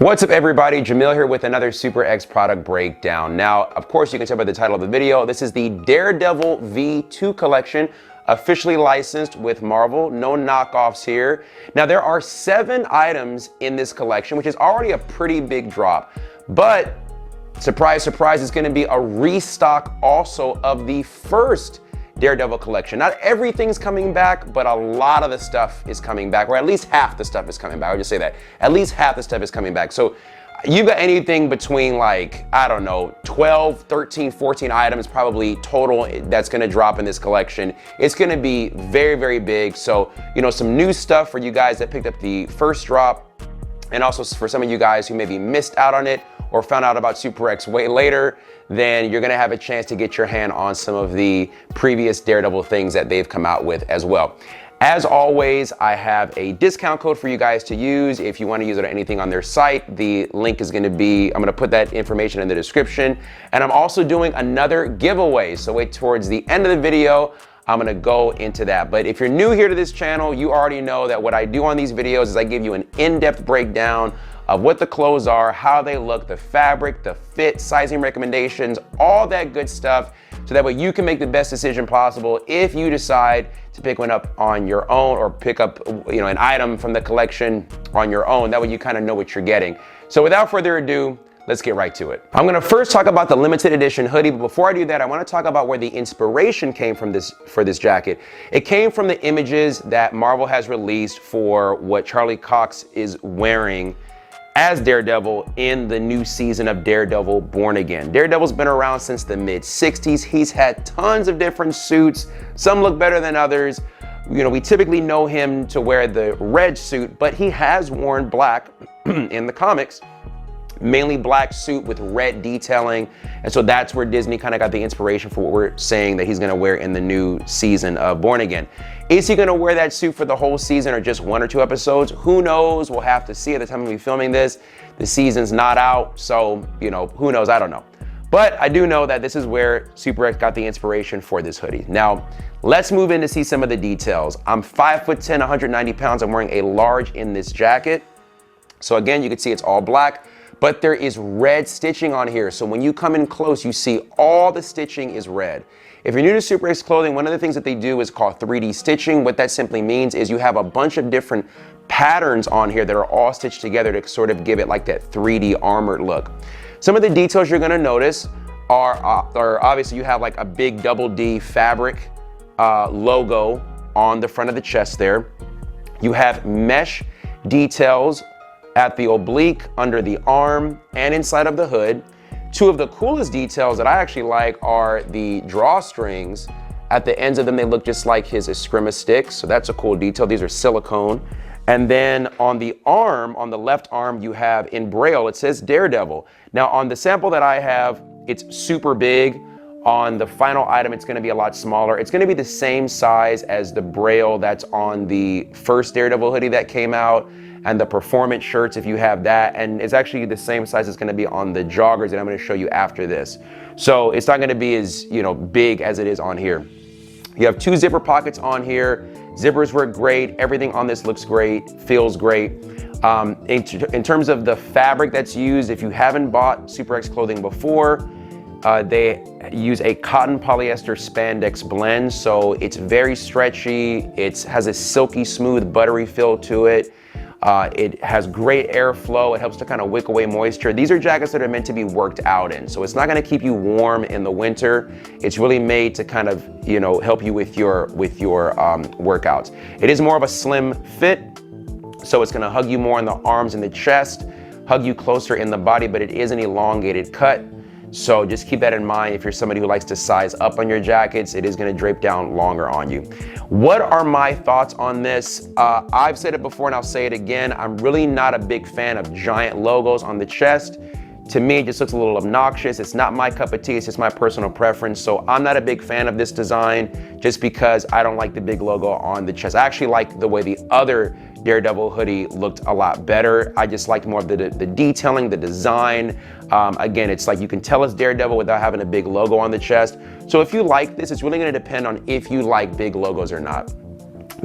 What's up everybody, Jemillio here with another SUPERX product breakdown. Now, of course, you can tell by the title of the video, this is the Daredevil V2 collection, officially licensed with Marvel, no knockoffs here. Now, there are 7 items in this collection, which is already a pretty big drop, but surprise, surprise, it's gonna be a restock also of the first Daredevil collection. Not everything's coming back, but a lot of the stuff is coming back, or at least half the stuff is coming back. I'll just say that. At least half the stuff is coming back. So you've got anything between like, I don't know, 12, 13, 14 items probably total that's gonna drop in this collection. It's gonna be very, very big. So, you know, some new stuff for you guys that picked up the first drop, and also for some of you guys who maybe missed out on it or found out about SUPERX way later, then you're gonna have a chance to get your hand on some of the previous Daredevil things that they've come out with as well. As always, I have a discount code for you guys to use. If you wanna use it on anything on their site, the link is gonna be, I'm gonna put that information in the description. And I'm also doing another giveaway. So wait towards the end of the video, I'm gonna go into that. But if you're new here to this channel, you already know that what I do on these videos is I give you an in-depth breakdown of what the clothes are, how they look, the fabric, the fit, sizing recommendations, all that good stuff, so that way you can make the best decision possible if you decide to pick one up on your own or pick up, you know, an item from the collection on your own. That way you kind of know what you're getting. So without further ado, let's get right to it. I'm gonna first talk about the limited edition hoodie, but before I do that, I wanna talk about where the inspiration came from for this jacket. It came from the images that Marvel has released for what Charlie Cox is wearing as Daredevil in the new season of Daredevil Born Again. Daredevil's been around since the mid-60s. He's had tons of different suits. Some look better than others. You know, we typically know him to wear the red suit, but he has worn black in the comics. Mainly black suit with red detailing. And so that's where Disney kind of got the inspiration for what we're saying that he's gonna wear in the new season of Born Again. Is he gonna wear that suit for the whole season or just 1 or 2 episodes? Who knows? We'll have to see at the time of me filming this. The season's not out, so, you know, who knows? I don't know. But I do know that this is where SUPERX got the inspiration for this hoodie. Now, let's move in to see some of the details. I'm 5'10", 190 pounds. I'm wearing a large in this jacket. So again, you can see it's all black, but there is red stitching on here. So when you come in close, you see all the stitching is red. If you're new to SUPERX clothing, one of the things that they do is called 3D stitching. What that simply means is you have a bunch of different patterns on here that are all stitched together to sort of give it like that 3D armored look. Some of the details you're gonna notice are obviously you have like a big double D fabric logo on the front of the chest there. You have mesh details at the oblique, under the arm, and inside of the hood. 2 of the coolest details that I actually like are the drawstrings. At the ends of them, they look just like his Eskrima sticks, so that's a cool detail. These are silicone. And then on the arm, on the left arm, you have in Braille, it says Daredevil. Now on the sample that I have, it's super big. On the final item, it's gonna be a lot smaller. It's gonna be the same size as the Braille that's on the first Daredevil hoodie that came out, and the performance shirts if you have that, and it's actually the same size it's gonna be on the joggers that I'm gonna show you after this. So it's not gonna be as, you know, big as it is on here. You have 2 zipper pockets on here. Zippers work great. Everything on this looks great, feels great. In terms of the fabric that's used, if you haven't bought SUPERX clothing before, they use a cotton polyester spandex blend, so it's very stretchy. It has a silky smooth buttery feel to it. It has great airflow. It helps to kind of wick away moisture. These are jackets that are meant to be worked out in, so it's not going to keep you warm in the winter. It's really made to kind of, you know, help you with your workouts. It is more of a slim fit, so it's going to hug you more in the arms and the chest, hug you closer in the body, but it is an elongated cut. So just keep that in mind if you're somebody who likes to size up on your jackets. It is gonna drape down longer on you. What are my thoughts on this? I've said it before and I'll say it again. I'm really not a big fan of giant logos on the chest. To me, it just looks a little obnoxious. It's not my cup of tea, it's just my personal preference. So I'm not a big fan of this design just because I don't like the big logo on the chest. I actually like the way the other Daredevil hoodie looked a lot better. I just liked more of the detailing, the design. Again, it's like you can tell it's Daredevil without having a big logo on the chest. So if you like this, it's really gonna depend on if you like big logos or not.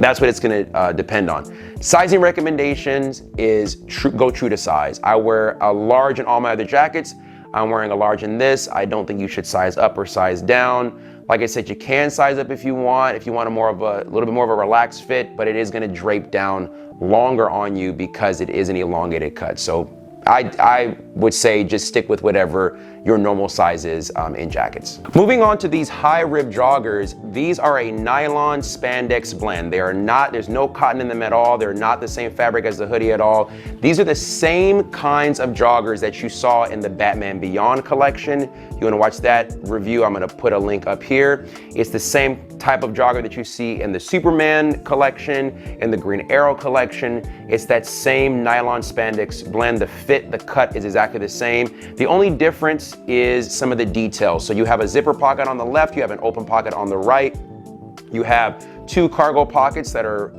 That's what it's gonna depend on. Sizing recommendations is go true to size. I wear a large in all my other jackets. I'm wearing a large in this. I don't think you should size up or size down. Like I said, you can size up if you want a little bit more of a relaxed fit, but it is gonna drape down longer on you because it is an elongated cut. So I would say just stick with whatever your normal size is in jackets. Moving on to these high rib joggers, these are a nylon spandex blend. They are not, there's no cotton in them at all. They're not the same fabric as the hoodie at all. These are the same kinds of joggers that you saw in the Batman Beyond collection. You wanna watch that review, I'm gonna put a link up here. It's the same type of jogger that you see in the Superman collection, in the Green Arrow collection. It's that same nylon spandex blend. The fit, the cut is exactly the same. The only difference is some of the details. So you have a zipper pocket on the left, you have an open pocket on the right. You have two cargo pockets that are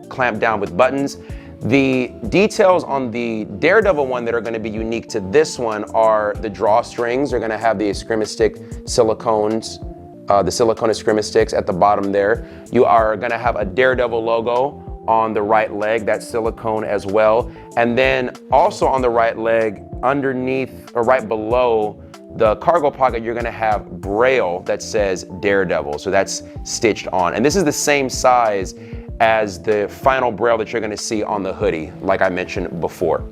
clamped down with buttons. The details on the Daredevil one that are gonna be unique to this one are the drawstrings. They're gonna have the escrima-stick silicones, the silicone escrima sticks at the bottom there. You are gonna have a Daredevil logo on the right leg, that's silicone as well. And then also on the right leg, underneath or right below the cargo pocket, you're gonna have braille that says Daredevil. So that's stitched on. And this is the same size as the final braille that you're gonna see on the hoodie, like I mentioned before.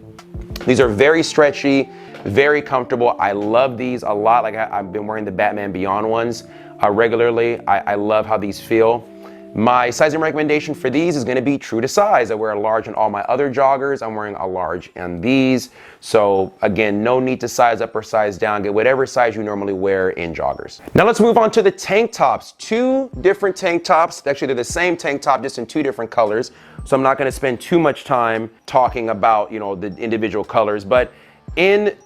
These are very stretchy, very comfortable. I love these a lot. Like I've been wearing the Batman Beyond ones regularly. I love how these feel. My sizing recommendation for these is gonna be true to size. I wear a large in all my other joggers. I'm wearing a large in these. So again, no need to size up or size down. Get whatever size you normally wear in joggers. Now let's move on to the tank tops. Two different tank tops. Actually, they're the same tank top, just in two different colors. So I'm not gonna spend too much time talking about, you know, the individual colors, but in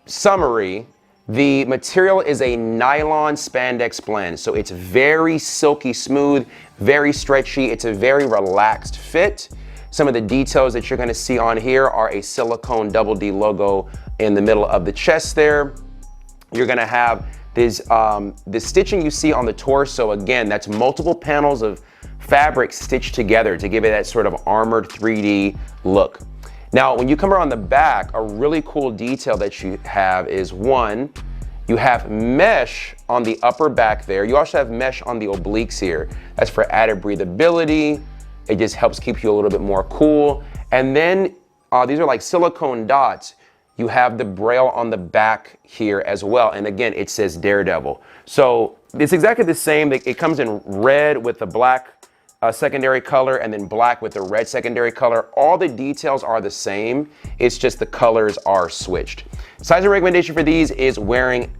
summary, the material is a nylon spandex blend, so it's very silky smooth, very stretchy. It's a very relaxed fit. Some of the details that you're gonna see on here are a silicone double D logo in the middle of the chest there. You're gonna have this, the stitching you see on the torso, again, that's multiple panels of fabric stitched together to give it that sort of armored 3D look. Now, when you come around the back, a really cool detail that you have is one, you have mesh on the upper back there. You also have mesh on the obliques here. That's for added breathability. It just helps keep you a little bit more cool. And then these are like silicone dots. You have the braille on the back here as well. And again, it says Daredevil. So it's exactly the same. It comes in red with the black secondary color and then black with the red secondary color. All the details are the same. It's just the colors are switched. Sizing recommendation for these is wearing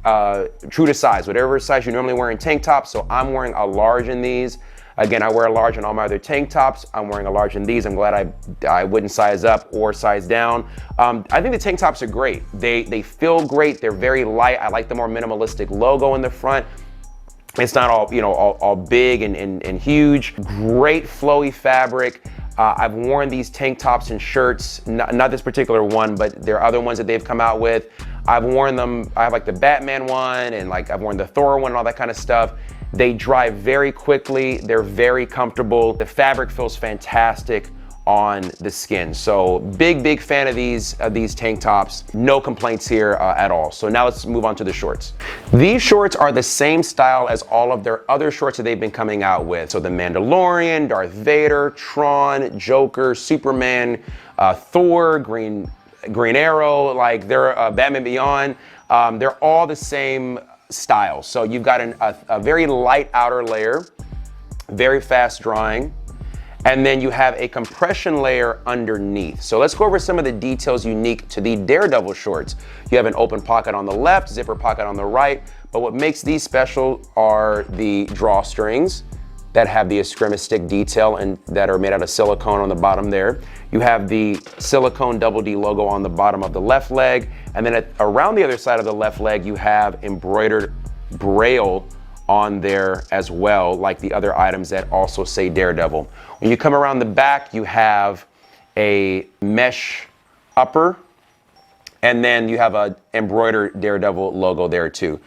true to size, whatever size you normally wear in tank tops. So I'm wearing a large in these. Again, I wear a large in all my other tank tops. I'm wearing a large in these. I'm glad I wouldn't size up or size down. I think the tank tops are great. They feel great. They're very light. I like the more minimalistic logo in the front. It's not all, you know, all big and huge. Great flowy fabric. I've worn these tank tops and shirts, not this particular one, but there are other ones that they've come out with. I've worn them, I have like the Batman one and like I've worn the Thor one and all that kind of stuff. They dry very quickly. They're very comfortable. The fabric feels fantastic on the skin. So big fan of these tank tops. No complaints here at all. So now let's move on to the shorts. These shorts are the same style as all of their other shorts that they've been coming out with. So the Mandalorian, Darth Vader, Tron, Joker, Superman, Thor, Green Arrow, like they're Batman Beyond. They're all the same style. So you've got a very light outer layer, very fast drying. And then you have a compression layer underneath. So let's go over some of the details unique to the Daredevil shorts. You have an open pocket on the left, zipper pocket on the right, but what makes these special are the drawstrings that have the escrima stick detail and that are made out of silicone on the bottom there. You have the silicone double D logo on the bottom of the left leg, and then around the other side of the left leg, you have embroidered braille on there as well, like the other items that also say Daredevil. When you come around the back, you have a mesh upper, and then you have a embroidered Daredevil logo there too.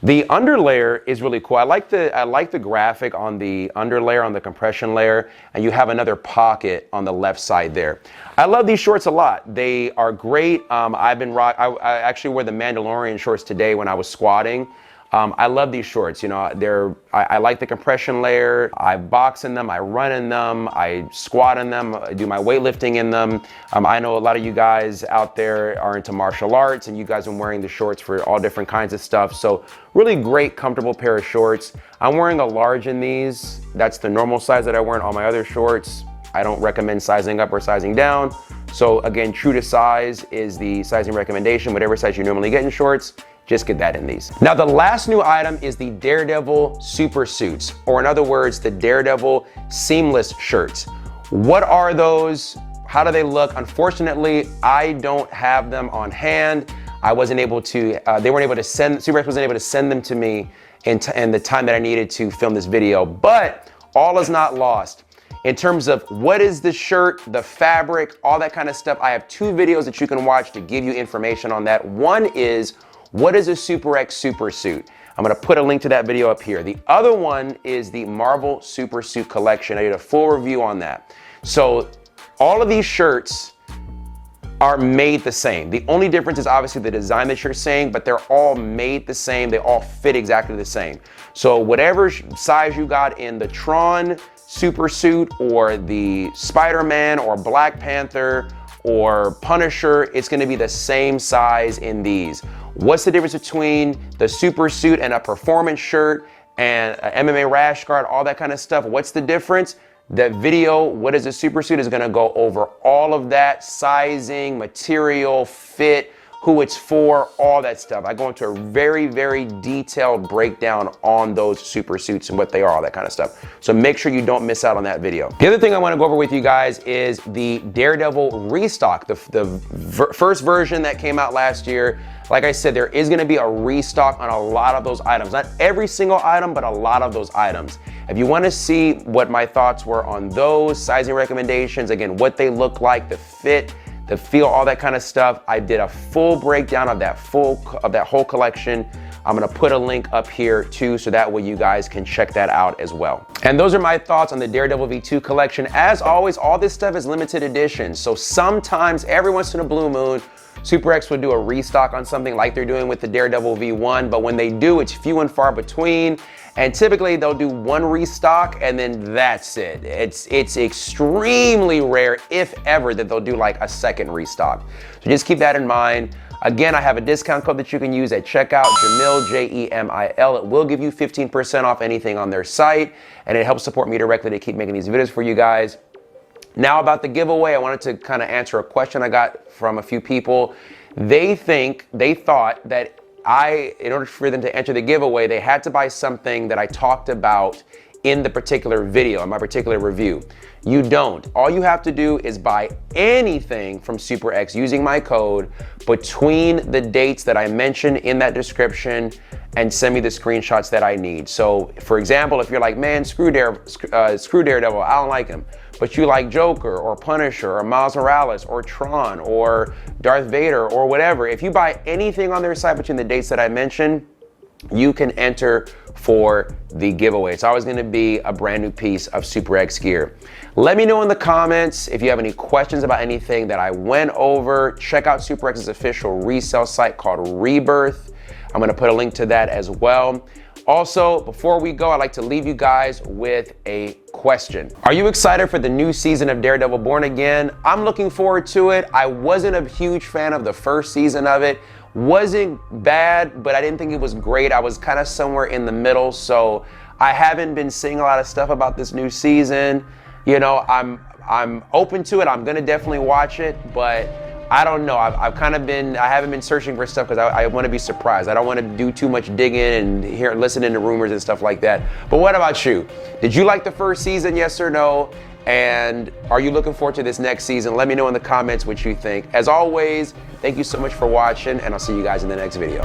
The underlayer is really cool. I like the graphic on the underlayer, on the compression layer, and you have another pocket on the left side there. I love these shorts a lot. They are great. I actually wore the Mandalorian shorts today when I was squatting. I love these shorts. You know, I like the compression layer. I box in them, I run in them, I squat in them, I do my weightlifting in them. I know a lot of you guys out there are into martial arts, and you guys are wearing the shorts for all different kinds of stuff. So really great, comfortable pair of shorts. I'm wearing a large in these. That's the normal size that I wear in all my other shorts. I don't recommend sizing up or sizing down. So again, true to size is the sizing recommendation. Whatever size you normally get in shorts, just get that in these. Now, the last new item is the Daredevil Supersuits, or in other words, the Daredevil seamless shirts. What are those? How do they look? Unfortunately, I don't have them on hand. I wasn't able to, SuperX wasn't able to send them to me in the time that I needed to film this video, but all is not lost. In terms of what is the shirt, the fabric, all that kind of stuff, I have two videos that you can watch to give you information on that. One is, what is a SUPERX Supersuit? I'm gonna put a link to that video up here. The other one is the Marvel Supersuit collection. I did a full review on that. So all of these shirts are made the same. The only difference is obviously the design that you're seeing, but they're all made the same. They all fit exactly the same. So whatever size you got in the Tron Supersuit or the Spider-Man or Black Panther or Punisher, it's gonna be the same size in these. What's the difference between the Supersuit and a performance shirt and an MMA rash guard, all that kind of stuff? What's the difference? That video, what is a Supersuit, is gonna go over all of that, sizing, material, fit, who it's for, all that stuff. I go into a very, very detailed breakdown on those Supersuits and what they are, all that kind of stuff. So make sure you don't miss out on that video. The other thing I wanna go over with you guys is the Daredevil restock, the first version that came out last year. Like I said, there is gonna be a restock on a lot of those items. Not every single item, but a lot of those items. If you wanna see what my thoughts were on those, sizing recommendations, again, what they look like, the fit, the feel, all that kind of stuff, I did a full breakdown of that whole collection. I'm gonna put a link up here too, so that way you guys can check that out as well. And those are my thoughts on the Daredevil V2 collection. As always, all this stuff is limited edition. So sometimes, every once in a blue moon, SuperX would do a restock on something like they're doing with the Daredevil V1, but when they do, it's few and far between. And typically they'll do one restock and then that's it. It's extremely rare, if ever, that they'll do like a second restock. So just keep that in mind. Again, I have a discount code that you can use at checkout, Jemil, J-E-M-I-L. It will give you 15% off anything on their site, and it helps support me directly to keep making these videos for you guys. Now about the giveaway, I wanted to kind of answer a question I got from a few people. They thought that in order for them to enter the giveaway, they had to buy something that I talked about in the particular video, in my particular review. You don't. All you have to do is buy anything from SuperX using my code between the dates that I mentioned in that description and send me the screenshots that I need. So for example, if you're like, man, screw Daredevil, I don't like him, but you like Joker or Punisher or Miles Morales or Tron or Darth Vader or whatever, if you buy anything on their site between the dates that I mentioned, you can enter for the giveaway. It's always gonna be a brand new piece of SuperX gear. Let me know in the comments if you have any questions about anything that I went over. Check out SuperX's official resale site called Rebirth. I'm gonna put a link to that as well. Also, before we go, I'd like to leave you guys with a question. Are you excited for the new season of Daredevil Born Again? I'm looking forward to it. I wasn't a huge fan of the first season of it. Wasn't bad, but I didn't think it was great. I was kind of somewhere in the middle, so I haven't been seeing a lot of stuff about this new season. You know, I'm open to it. I'm gonna definitely watch it, but I don't know. I haven't been searching for stuff because I want to be surprised. I don't want to do too much digging and listening to rumors and stuff like that. But what about you? Did you like the first season, yes or no? And are you looking forward to this next season? Let me know in the comments what you think. As always, thank you so much for watching, and I'll see you guys in the next video.